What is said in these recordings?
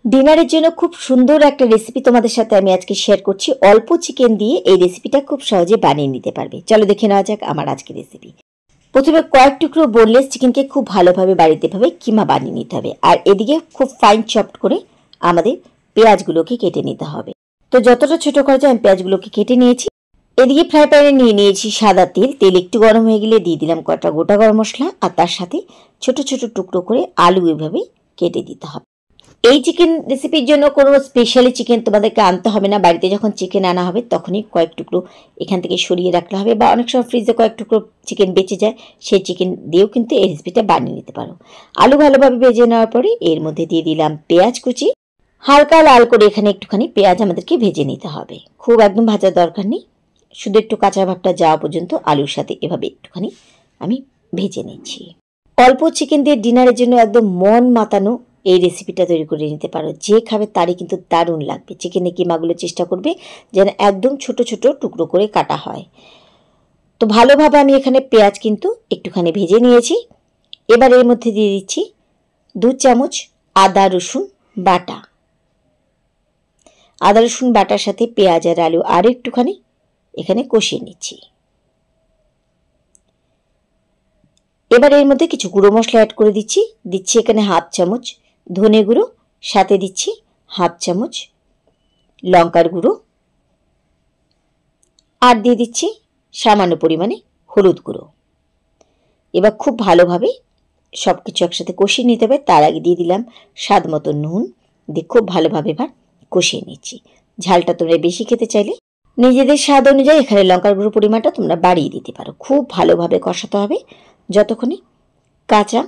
ডিনারের জন্য খুব সুন্দর একটা রেসিপি তোমাদের সাথে আমি আজকে শেয়ার করছি। অল্প চিকেন দিয়ে এই রেসিপিটা খুব সহজে বানিয়ে নিতে পারবে। চলো দেখে নেওয়া যাক আমার আজকের রেসিপি। প্রথমে কয়েক টুকরো বোনলেস চিকেনকে খুব ভালোভাবে বাড়িতে ভাবে কিমা বানিয়ে নিতে হবে। আর এদিকে খুব ফাইন চপড করে আমাদের পেঁয়াজগুলোকে কেটে নিতে হবে। তো যতটা ছোট করা যায় আমি পেঁয়াজগুলোকে কেটে নিয়েছি। এদিকে ফ্রাই প্যানে নিয়ে নিয়েছি সাদা তেল। তেল একটু গরম হয়ে গেলে দিয়ে দিলাম কটা গোটা গরম মশলা, আর তার সাথে ছোট ছোট টুকরো করে আলু এভাবে কেটে দিতে হবে। এই চিকেন রেসিপির জন্য কোনো স্পেশালি চিকেন তোমাদেরকে আনতে হবে না। বাড়িতে যখন চিকেন আনা হবে তখনই কয়েক টুকরো এখান থেকে সরিয়ে রাখতে হবে, বা অনেক সময় ফ্রিজে কয়েক টুকরো চিকেন বেঁচে যায়, সেই চিকেন দিয়েও কিন্তু এই রেসিপিটা বানিয়ে নিতে পারো। আলু ভালোভাবে ভেজে নেওয়ার পরে এর মধ্যে দিয়ে দিলাম পেঁয়াজ কুচি। হালকা লাল করে এখানে একটুখানি পেঁয়াজ আমাদেরকে ভেজে নিতে হবে, খুব একদম ভাজার দরকার নেই, শুধু একটু কাঁচা ভাবটা যাওয়া পর্যন্ত আলুর সাথে এভাবে একটুখানি আমি ভেজে নিচ্ছি। অল্প চিকেন দিয়ে ডিনারের জন্য একদম মন মাতানো এই রেসিপিটা তৈরি করে নিতে পারো। যে খাবে তারই কিন্তু দারুণ লাগবে। চিকেনের কিমাগুলো চেষ্টা করবে যেন একদম ছোট ছোট টুকরো করে কাটা হয়। তো ভালোভাবে আমি এখানে পেঁয়াজ কিন্তু একটুখানি ভেজে নিয়েছি। এবার এর মধ্যে দিয়ে দিচ্ছি 2 চামচ আদা রসুন বাটা। আদা রসুন বাটার সাথে পেঁয়াজ আর আলু আর একটুখানি এখানে কষিয়ে নিচ্ছি। এবার এর মধ্যে কিছু গুঁড়ো মশলা অ্যাড করে দিচ্ছি। দিচ্ছি এখানে 1/2 চামচ ধনে গুঁড়ো, সাথে দিচ্ছি 1/2 চামচ লঙ্কার গুঁড়ো, আর দিয়ে দিচ্ছি সামান্য পরিমাণে হলুদ গুঁড়ো। এবার খুব ভালোভাবে সব কিছু একসাথে কষিয়ে নিতে হবে। তার আগে দিয়ে দিলাম স্বাদ মতো নুন, দিয়ে খুব ভালোভাবে এবার কষিয়ে নিচ্ছি। ঝালটা তোমরা বেশি খেতে চাইলে নিজেদের স্বাদ অনুযায়ী এখানে লঙ্কার গুঁড়ো পরিমাণটা তোমরা বাড়িয়ে দিতে পারো। খুব ভালোভাবে কষাতে হবে যতক্ষণে কাঁচা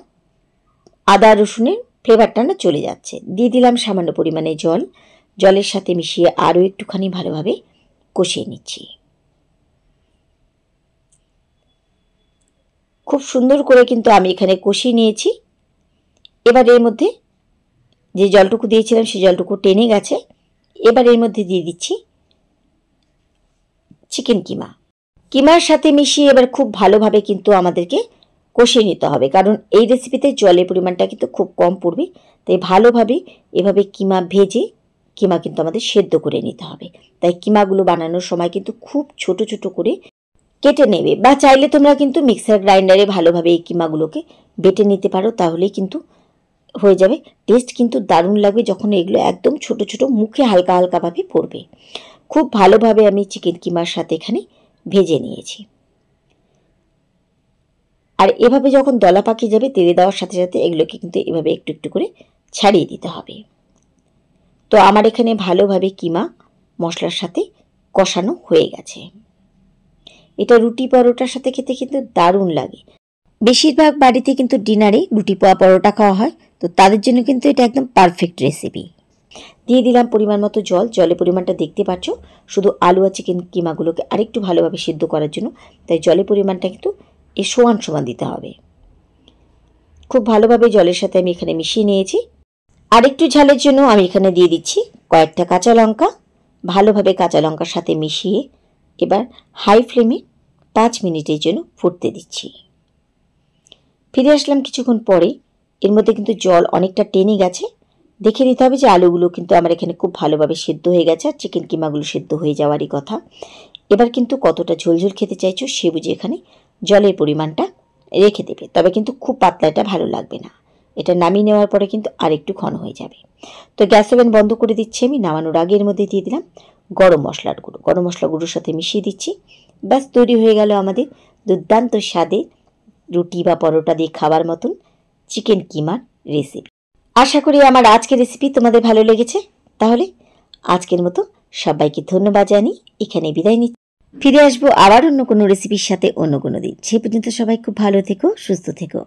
আদা রসুনের ফ্লেভারটা না চলে যাচ্ছে। দিয়ে দিলাম সামান্য পরিমাণে জল। জলের সাথে মিশিয়ে আরও একটুখানি ভালোভাবে কষিয়ে নিচ্ছি। খুব সুন্দর করে কিন্তু আমি এখানে কষিয়ে নিয়েছি। এবার এর মধ্যে যে জলটুকু দিয়েছিলাম সেই জলটুকু টেনে গেছে। এবার এর মধ্যে দিয়ে দিচ্ছি চিকেন কিমা। কিমার সাথে মিশিয়ে এবার খুব ভালোভাবে কিন্তু আমাদেরকে কষিয়ে নিতে হবে, কারণ এই রেসিপিতে জলের পরিমাণটা কিন্তু খুব কম পড়বে। তাই ভালোভাবে এভাবে কিমা ভেজে কিমা কিন্তু আমাদের সেদ্ধ করে নিতে হবে। তাই কিমাগুলো বানানোর সময় কিন্তু খুব ছোট ছোট করে কেটে নেবে, বা চাইলে তোমরা কিন্তু মিক্সার গ্রাইন্ডারে ভালোভাবে এই কিমাগুলোকে বেটে নিতে পারো, তাহলেই কিন্তু হয়ে যাবে। টেস্ট কিন্তু দারুণ লাগবে যখন এগুলো একদম ছোট ছোট মুখে হালকা হালকাভাবে পড়বে। খুব ভালোভাবে আমি চিকেন কিমার সাথে এখানে ভেজে নিয়েছি। আর এভাবে যখন দলা পাকিয়ে যাবে তেলে দেওয়ার সাথে সাথে এগুলোকে কিন্তু এভাবে একটু একটু করে ছাড়িয়ে দিতে হবে। তো আমার এখানে ভালোভাবে কিমা মশলার সাথে কষানো হয়ে গেছে। এটা রুটি পরোটার সাথে খেতে কিন্তু দারুণ লাগে। বেশিরভাগ বাড়িতে কিন্তু ডিনারে রুটি পরোটা খাওয়া হয়, তো তাদের জন্য কিন্তু এটা একদম পারফেক্ট রেসিপি। দিয়ে দিলাম পরিমাণ মতো জল। জলের পরিমাণটা দেখতে পাচ্ছ, শুধু আলু আর চিকেন কিমাগুলোকে আরেকটু ভালোভাবে সিদ্ধ করার জন্য। তাই জলের পরিমাণটা কিন্তু সমান সমান দিতে হবে। খুব ভালোভাবে জলের সাথে আমি এখানে মিশিয়ে নিয়েছি। আরেকটু ঝালের জন্য আমি এখানে দিয়ে দিচ্ছি কয়েকটা কাঁচা লঙ্কা। ভালোভাবে কাঁচা লঙ্কার সাথে মিশিয়ে এবার হাই ফ্লেমে 5 মিনিটের জন্য ফুটতে দিচ্ছি। ফিরে আসলাম কিছুক্ষণ পরে। এর মধ্যে কিন্তু জল অনেকটা টেনে গেছে। দেখে নিতে হবে যে আলুগুলো কিন্তু আমার এখানে খুব ভালোভাবে সিদ্ধ হয়ে গেছে, আর চিকেন কিমাগুলো সিদ্ধ হয়ে যাওয়ারই কথা। এবার কিন্তু কতটা ঝোলঝোল খেতে চাইছো সে বুঝে এখানে জলের পরিমাণটা রেখে দেবে। তবে কিন্তু খুব পাতলাটা ভালো লাগবে না। এটা নামিয়ে নেওয়ার পরে কিন্তু আরেকটু ঘন হয়ে যাবে। তো গ্যাস ওভেন বন্ধ করে দিচ্ছি আমি। নামানোর আগে এর মধ্যে দিয়ে দিলাম গরম মশলার গুঁড়ো। গরম মশলা গুঁড়োর সাথে মিশিয়ে দিচ্ছি। ব্যাস তৈরি হয়ে গেল আমাদের দুর্দান্ত স্বাদে রুটি বা পরোটা দিয়ে খাবার মতন চিকেন কিমার রেসিপি। আশা করি আমার আজকের রেসিপি তোমাদের ভালো লেগেছে। তাহলে আজকের মতো সবাইকে ধন্যবাদ জানিয়ে এখানে বিদায় নিচ্ছি। ফিরে আসবো আবার অন্য কোনো রেসিপির সাথে অন্য কোনো দিন। সে পর্যন্ত সবাই খুব ভালো থেকো, সুস্থ থেকো।